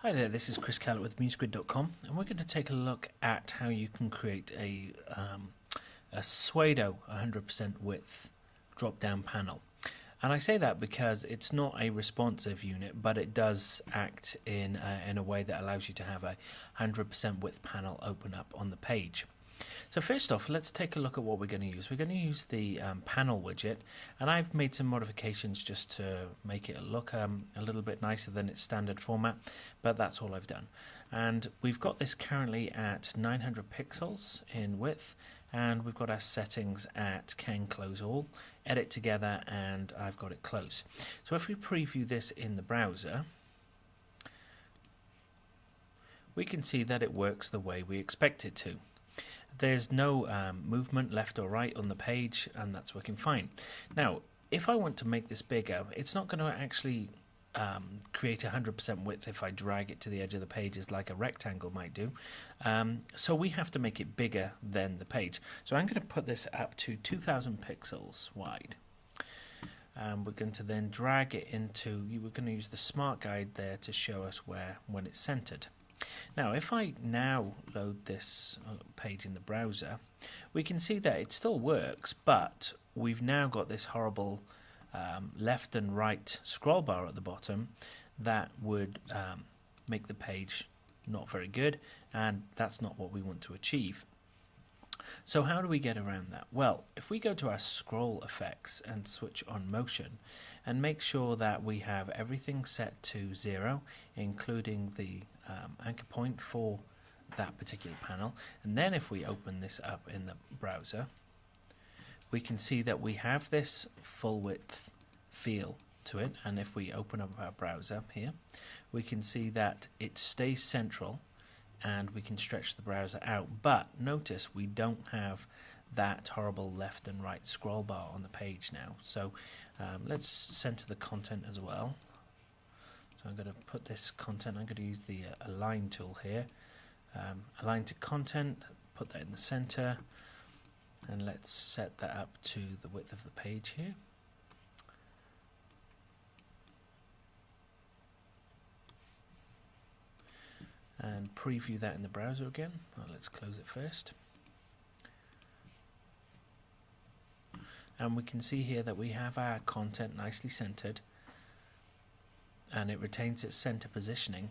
Hi there, this is Chris Callett with musicgrid.com, and we're going to take a look at how you can create a pseudo 100% width drop-down panel. And I say that because it's not a responsive unit, but it does act in a way that allows you to have a 100% width panel open up on the page. So first off, let's take a look at what we're going to use. We're going to use the panel widget, and I've made some modifications just to make it look a little bit nicer than its standard format, but that's all I've done. And we've got this currently at 900 pixels in width, and we've got our settings at can close all, edit together, and I've got it close. So if we preview this in the browser, we can see that it works the way we expect it to. There's no movement left or right on the page, and that's working fine. Now, if I want to make this bigger, it's not going to actually create 100% width if I drag it to the edge of the page, as like a rectangle might do. So we have to make it bigger than the page. So I'm going to put this up to 2000 pixels wide. We're going to then drag it into, we're going to use the smart guide there to show us when it's centered. Now, if I now load this page in the browser, we can see that it still works, but we've now got this horrible left and right scroll bar at the bottom that would make the page not very good, and that's not what we want to achieve. So how do we get around that? Well, if we go to our scroll effects and switch on motion and make sure that we have everything set to 0, including the anchor point for that particular panel, and then if we open this up in the browser, we can see that we have this full width feel to it, and if we open up our browser here, we can see that it stays central and we can stretch the browser out, but notice we don't have that horrible left and right scroll bar on the page now. So let's center the content as well. So I'm going to put this content, I'm going to use the align tool here, align to content, put that in the center, and let's set that up to the width of the page here. And preview that in the browser again. Well, let's close it first. And we can see here that we have our content nicely centered, and it retains its center positioning,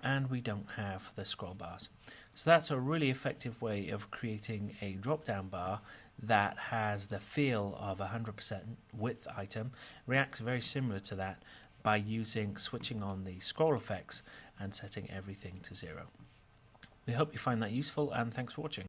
and we don't have the scroll bars. So that's a really effective way of creating a drop-down bar that has the feel of a 100% width item, reacts very similar to that by switching on the scroll effects and setting everything to 0. We hope you find that useful, and thanks for watching.